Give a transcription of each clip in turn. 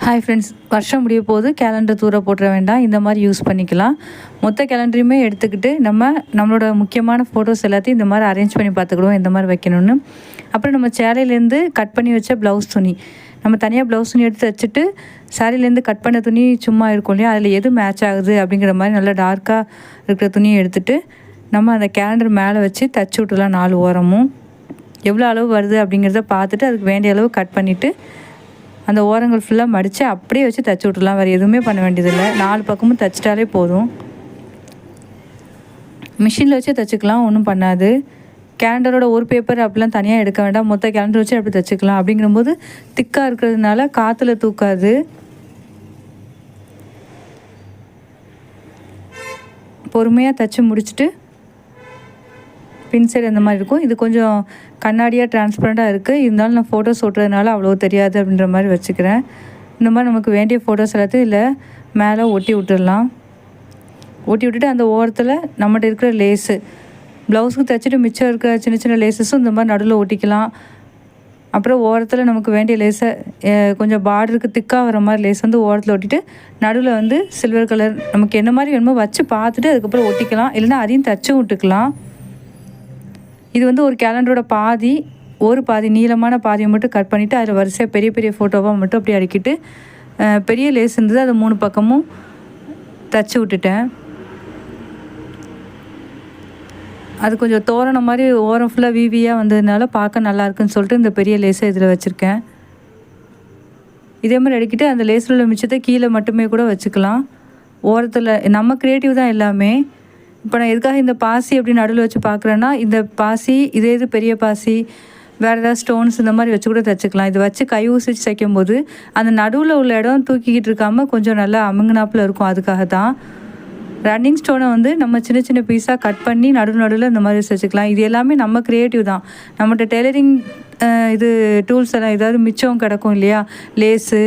Hi friends, வருஷம் முடிய போது கேலண்டர் தூர போட்டுற வேண்டாம். இந்த மாதிரி யூஸ் பண்ணிக்கலாம். மொத்த கேலண்டரையுமே எடுத்துக்கிட்டு நம்மளோட முக்கியமான ஃபோட்டோஸ் எல்லாத்தையும் இந்த மாதிரி அரேஞ்ச் பண்ணி பார்த்துக்கிடுவோம் எந்த மாதிரி வைக்கணும்னு. அப்புறம் நம்ம சேலையிலேருந்து கட் பண்ணி வச்ச ப்ளவுஸ் துணி, நம்ம தனியாக ப்ளவுஸ் துணி எடுத்து வச்சுட்டு சேரீலேருந்து கட் பண்ண துணி சும்மா இருக்கும் இல்லையா, அதில் எது மேட்ச் ஆகுது அப்படிங்கிற மாதிரி நல்லா டார்க்காக இருக்கிற துணியை எடுத்துகிட்டு நம்ம அந்த கேலண்டர் மேலே வச்சு தச்சு விட்டுலாம். 4 ஓரமும் எவ்வளோ அளவு வருது அப்படிங்கிறத பார்த்துட்டு அதுக்கு வேண்டிய அளவு கட் பண்ணிவிட்டு அந்த ஓரங்கள் ஃபுல்லாக மடித்து அப்படியே வச்சு தச்சு விட்டுலாம். வேறு எதுவுமே பண்ண வேண்டியதில்லை. 4 பக்கமும் தைச்சிட்டாலே போதும். மிஷினில் வச்சு தைச்சிக்கலாம், ஒன்றும் பண்ணாது. கேலண்டரோட ஒரு பேப்பர் அப்படிலாம் தனியாக எடுக்க வேண்டாம், மொத்த கேலண்டர் வச்சு அப்படி தைச்சிக்கலாம். அப்படிங்கும்போது திக்காக இருக்கிறதுனால காற்றுல தூக்காது. பொறுமையாக தைச்சி முடிச்சுட்டு பின் சைடு அந்த மாதிரி இருக்கும். இது கொஞ்சம் கண்ணாடியாக டிரான்ஸ்பரண்ட்டாக இருக்குது, இருந்தாலும் நான் ஃபோட்டோஸ் ஓட்டுறதுனால அவ்வளோ தெரியாது அப்படின்ற மாதிரி வச்சுக்கிறேன். இந்த மாதிரி நமக்கு வேண்டிய ஃபோட்டோஸ் எல்லாத்தையும் இதில் மேலே ஒட்டி விட்டுடலாம். ஒட்டி விட்டுட்டு அந்த ஓரத்தில் நம்மகிட்ட இருக்கிற லேஸு ப்ளவுஸுக்கு தைச்சிட்டு மிச்சம் இருக்கிற சின்ன சின்ன லேஸஸும் இந்த மாதிரி நடுவில் ஒட்டிக்கலாம். அப்புறம் ஓரத்தில் நமக்கு வேண்டிய லேஸை கொஞ்சம் பார்டருக்கு திக்காக வர மாதிரி லேஸ் வந்து ஓரத்தில் ஒட்டிட்டு நடுவில் வந்து சில்வர் கலர் நமக்கு என்ன மாதிரி வேணுமோ வச்சு பார்த்துட்டு அதுக்கப்புறம் ஒட்டிக்கலாம். இல்லைன்னா அதையும் தச்சும் விட்டுக்கலாம். இது வந்து ஒரு கேலண்டரோட ஒரு பாதி நீளமான பாதியை மட்டும் கட் பண்ணிவிட்டு அதில் வரிசையாக பெரிய பெரிய ஃபோட்டோவாக மட்டும் அப்படி அடிக்கிட்டு பெரிய லேஸ் இருந்தது அதை 3 பக்கமும் தச்சு விட்டுட்டேன். அது கொஞ்சம் தோரணம் மாதிரி ஓரம் ஃபுல்லாக வீவியாக வந்ததுனால பார்க்க நல்லாயிருக்குன்னு சொல்லிட்டு இந்த பெரிய லேஸை இதில் வச்சுருக்கேன். இதே மாதிரி அடிக்கிட்டு அந்த லேஸில் உள்ள மிச்சத்தை கீழே மட்டுமே கூட வச்சுக்கலாம். ஓரத்தில் நம்ம க்ரியேட்டிவ் தான் எல்லாமே. இப்போ நான் எதுக்காக இந்த பாசி அப்படி நடுவில் வச்சு பார்க்குறேன்னா, இந்த பாசி இது பெரிய பாசி வேறு ஏதாவது ஸ்டோன்ஸ் இந்த மாதிரி வச்சு கூட தைச்சிக்கலாம். இதை வச்சு கை ஊசிச்சு தைக்கும்போது அந்த நடுவில் உள்ள இடம் தூக்கிக்கிட்டு இருக்காமல் கொஞ்சம் நல்லா அமுங்கினாப்பில் இருக்கும். அதுக்காக தான் ரன்னிங் ஸ்டோனை வந்து நம்ம சின்ன சின்ன பீஸாக கட் பண்ணி நடுவில் இந்த மாதிரி வச்சுக்கலாம். இது எல்லாமே நம்ம க்ரியேட்டிவ் தான். நம்மகிட்ட டெய்லரிங் இது டூல்ஸ் எல்லாம் ஏதாவது மிச்சம் கிடக்கும் இல்லையா, லேஸு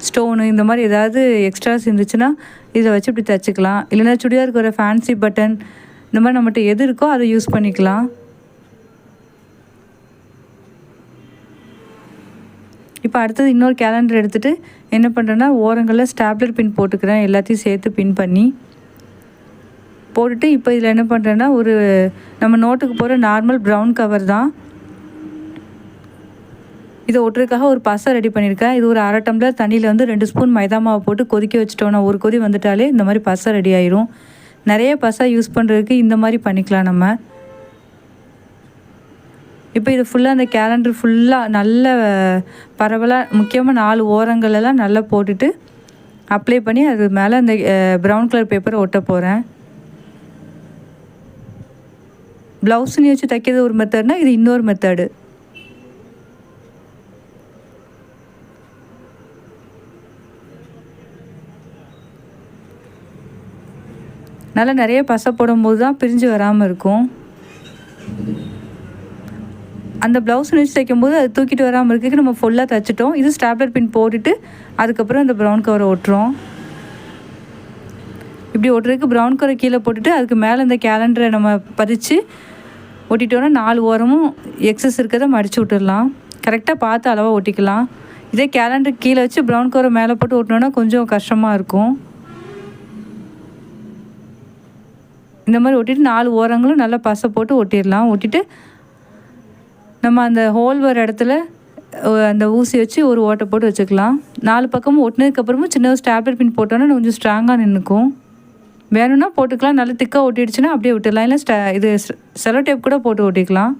ஸ்டோனு இந்த மாதிரி ஏதாவது எக்ஸ்ட்ராஸ் இருந்துச்சுன்னா இதை வச்சு இப்படி தைச்சிக்கலாம். இல்லைன்னா சுடிதாருக்கு வர ஃபேன்சி பட்டன் இந்த மாதிரி நம்மகிட்ட எது இருக்கோ அதை யூஸ் பண்ணிக்கலாம். இப்போ அடுத்தது இன்னொரு கேலண்டர் எடுத்துகிட்டு என்ன பண்ணுறேன்னா, ஓரங்களில் ஸ்டாப்லர் பின் போட்டுக்கிறேன். எல்லாத்தையும் சேர்த்து பின் பண்ணி போட்டுட்டு இப்போ இதில் என்ன பண்ணுறேன்னா, ஒரு நம்ம நோட்டுக்கு போகிற நார்மல் ப்ரௌன் கவர் தான். இதை ஒட்டுறதுக்காக ஒரு பசை ரெடி பண்ணியிருக்கேன். இது ஒரு 1/2 டம்ளர் தண்ணியில் வந்து 2 ஸ்பூன் மைதா மாவு போட்டு கொதிக்க வச்சுட்டோன்னா ஒரு கொதி வந்துட்டாலே இந்த மாதிரி பசை ரெடி ஆயிரும். நிறைய பசை யூஸ் பண்ணுறதுக்கு இந்த மாதிரி பண்ணிக்கலாம் நம்ம. இப்போ இது ஃபுல்லாக அந்த கேலண்டர் ஃபுல்லாக நல்ல பரவலாக முக்கியமாக 4 ஓரங்களெல்லாம் நல்லா போட்டுட்டு அப்ளை பண்ணி அது மேலே அந்த ப்ரௌன் கலர் பேப்பரை ஒட்ட போகிறேன். ப்ளவுஸ் துணி வச்சு தைக்கிறது ஒரு மெத்தட்னா இது இன்னொரு மெத்தடு. நல்லா நிறைய பசை போடும்போது தான் பிரிஞ்சு வராமல் இருக்கும். அந்த ப்ளவுஸ் வச்சு தைக்கும்போது அது தூக்கிட்டு வராமல் இருக்கிறதுக்கு நம்ம ஃபுல்லாக தைச்சிட்டோம். இது ஸ்டாப்லர் பின் போட்டுட்டு அதுக்கப்புறம் அந்த ப்ரௌன் கவரை ஒட்டுறோம். இப்படி ஒட்டுறதுக்கு ப்ரௌன் கவரை கீழே போட்டுட்டு அதுக்கு மேலே இந்த கேலண்டரை நம்ம பதிச்சு ஒட்டிட்டோன்னா 4 ஓரமும் எக்ஸஸ் இருக்கிறத மடித்து விட்டுடலாம். கரெக்டாக பார்த்து அளவாக ஒட்டிக்கலாம். இதே கேலண்டர் கீழே வச்சு ப்ரௌன் கவரை மேலே போட்டு ஒட்டினோன்னா கொஞ்சம் கஷ்டமாக இருக்கும். இந்த மாதிரி ஒட்டிட்டு 4 ஓரங்களும் நல்லா பசை போட்டு ஒட்டிடலாம். ஒட்டிட்டு நம்ம அந்த ஹோல் வர இடத்துல அந்த ஊசி வச்சு ஒரு ஓட்டை போட்டு வச்சுக்கலாம். 4 பக்கமும் ஒட்டினதுக்கப்புறமும் சின்ன ஸ்டாப்லர் பின் போட்டோன்னா கொஞ்சம் ஸ்ட்ராங்காக நின்றுக்கும். வேணும்னா போட்டுக்கலாம். நல்லா திக்காக ஒட்டிடுச்சுன்னா அப்படியே விட்டுடலாம். இல்லை இது செலோ டேப் கூட போட்டு ஒட்டிக்கலாம்.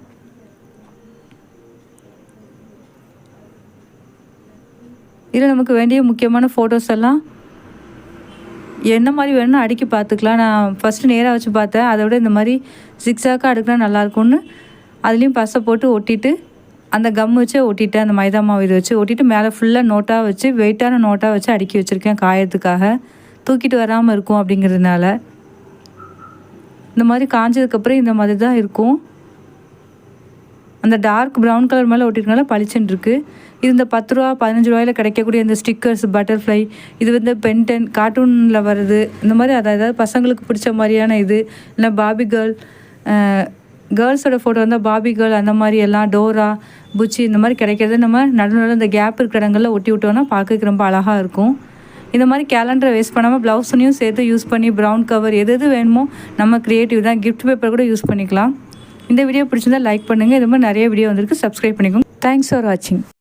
இதில் நமக்கு வேண்டிய முக்கியமான ஃபோட்டோஸ் எல்லாம் என்ன மாதிரி வேணும்னா அடுக்கி பார்த்துக்கலாம். நான் ஃபஸ்ட்டு நேராக வச்சு பார்த்தேன், அதை விட இந்த மாதிரி ஜிக்ஸாக்காக அடுக்கினா நல்லாயிருக்கும்னு அதுலேயும் பசை போட்டு ஒட்டிட்டு அந்த கம் வச்சு ஒட்டிட்டு அந்த மைதா மாவு இதை வச்சு ஒட்டிட்டு மேலே ஃபுல்லாக நோட்டாக வச்சு வெயிட்டான நோட்டாக வச்சு அடுக்கி வச்சுருக்கேன் காயத்துக்காக, தூக்கிட்டு வராமல் இருக்கும் அப்படிங்கிறதுனால. இந்த மாதிரி காஞ்சதுக்கப்புறம் இந்த மாதிரி தான் இருக்கும். அந்த டார்க் ப்ரௌன் கலர் மேலே ஒட்டிருக்கனால பளிச்சுன்னு இருக்குது. இது இந்த 10 ரூபா 15 ரூபாயில் கிடைக்கக்கூடிய இந்த ஸ்டிக்கர்ஸ், பட்டர்ஃப்ளை, இது வந்து பென்டென் கார்ட்டூனில் வருது. இந்த மாதிரி அதாவது பசங்களுக்கு பிடிச்ச மாதிரியான இது இல்லை பார்பி கேர்ள் கேர்ள்ஸோட ஃபோட்டோ வந்தால் பாபி கேர்ள் அந்த மாதிரி எல்லாம் டோரா புச்சி இந்த மாதிரி கிடைக்கிறது நம்ம நடுநடுவில் இந்த கேப் இருக்கிற இடங்களில் ஒட்டி விட்டோன்னா பார்க்கறதுக்கு ரொம்ப அழகாக இருக்கும். இந்த மாதிரி கேலண்டரை வேஸ்ட் பண்ணாமல் ப்ளவுஸனையும் சேர்த்து யூஸ் பண்ணி ப்ரௌன் கவர் எது எது வேணுமோ நம்ம க்ரியேட்டிவ் தான். கிஃப்ட் பேப்பர் கூட யூஸ் பண்ணிக்கலாம். இந்த வீடியோ பிடிச்சிருந்தா லைக் பண்ணுங்கள். இது மாதிரி நிறைய வீடியோ வந்திருக்கு, சப்ஸ்கிரைப் பண்ணிக்கோங்க. தேங்க்ஸ் ஃபார் வாட்சிங்.